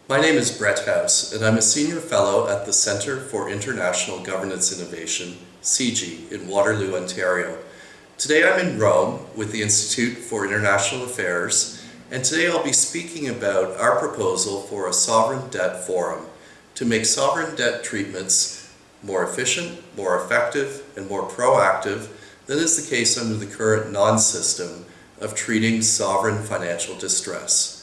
My name is Brett House, and I'm a Senior Fellow at the Centre for International Governace Innovation, CIGI, in Waterloo, Ontario. Today I'm in Rome with the Institute for International Affairs, and today I'll be speaking about our proposal for a sovereign debt forum to make sovereign debt treatments more efficient, more effective, and more proactive than is the case under the current non-system of treating sovereign financial distress.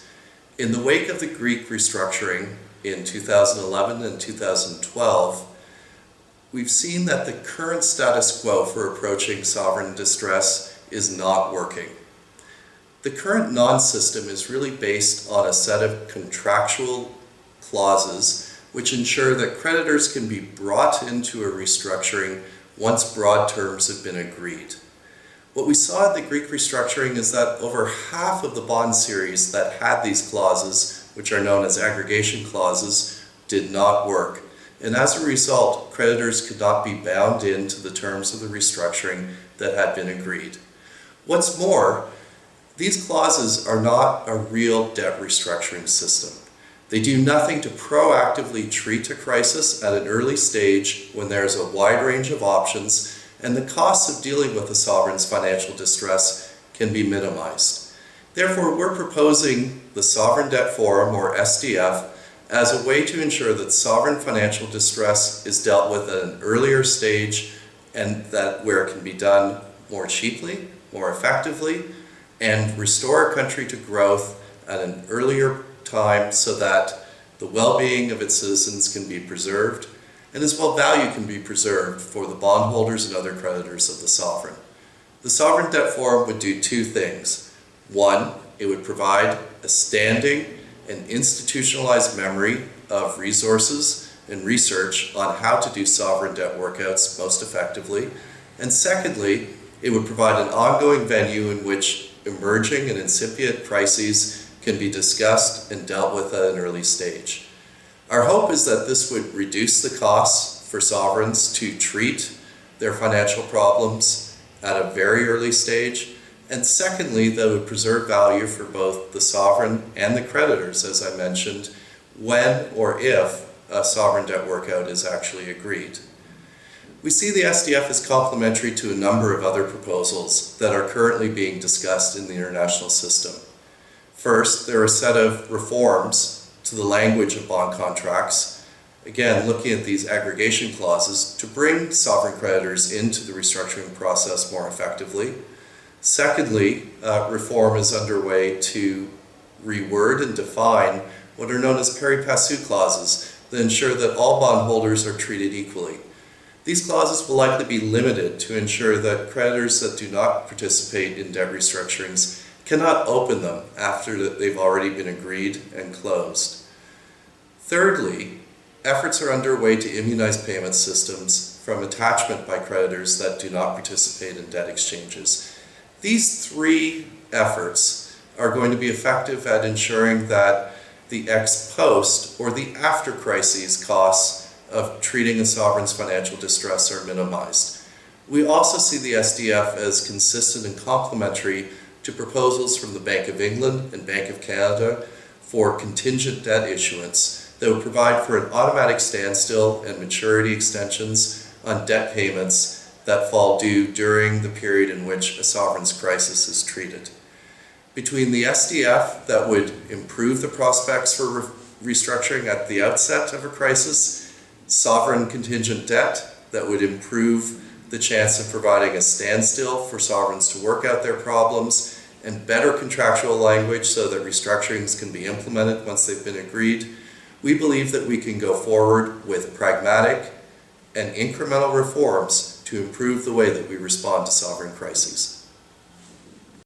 In the wake of the Greek restructuring in 2011 and 2012, we've seen that the current status quo for approaching sovereign distress is not working. The current non-system is really based on a set of contractual clauses which ensure that creditors can be brought into a restructuring once broad terms have been agreed. What we saw in the Greek restructuring is that over half of the bond series that had these clauses, which are known as aggregation clauses, did not work. And as a result, creditors could not be bound into the terms of the restructuring that had been agreed. What's more, these clauses are not a real debt restructuring system. They do nothing to proactively treat a crisis at an early stage when there's a wide range of options and the costs of dealing with a sovereign's financial distress can be minimized. Therefore, we're proposing the Sovereign Debt Forum, or SDF, as a way to ensure that sovereign financial distress is dealt with at an earlier stage and that where it can be done more cheaply, more effectively, and restore a country to growth at an earlier time so that the well-being of its citizens can be preserved, and as well value can be preserved for the bondholders and other creditors of the sovereign. The Sovereign Debt Forum would do two things. One, it would provide a standing and institutionalized memory of resources and research on how to do sovereign debt workouts most effectively. And secondly, it would provide an ongoing venue in which emerging and incipient crises can be discussed and dealt with at an early stage. Our hope is that this would reduce the costs for sovereigns to treat their financial problems at a very early stage, and secondly, that would preserve value for both the sovereign and the creditors, as I mentioned, when or if a sovereign debt workout is actually agreed. We see the SDF as complementary to a number of other proposals that are currently being discussed in the international system. First, there are a set of reforms to the language of bond contracts, again looking at these aggregation clauses to bring sovereign creditors into the restructuring process more effectively. Secondly, reform is underway to reword and define what are known as pari passu clauses that ensure that all bondholders are treated equally. These clauses will likely be limited to ensure that creditors that do not participate in debt restructurings cannot open them after they've already been agreed and closed. Thirdly, efforts are underway to immunize payment systems from attachment by creditors that do not participate in debt exchanges. These three efforts are going to be effective at ensuring that the ex post or the after crises costs of treating a sovereign's financial distress are minimized. We also see the SDF as consistent and complementary to proposals from the Bank of England and Bank of Canada for contingent debt issuance that would provide for an automatic standstill and maturity extensions on debt payments that fall due during the period in which a sovereign's crisis is treated. Between the SDF that would improve the prospects for restructuring at the outset of a crisis, sovereign contingent debt that would improve the chance of providing a standstill for sovereigns to work out their problems, and better contractual language so that restructurings can be implemented once they've been agreed, we believe that we can go forward with pragmatic and incremental reforms to improve the way that we respond to sovereign crises.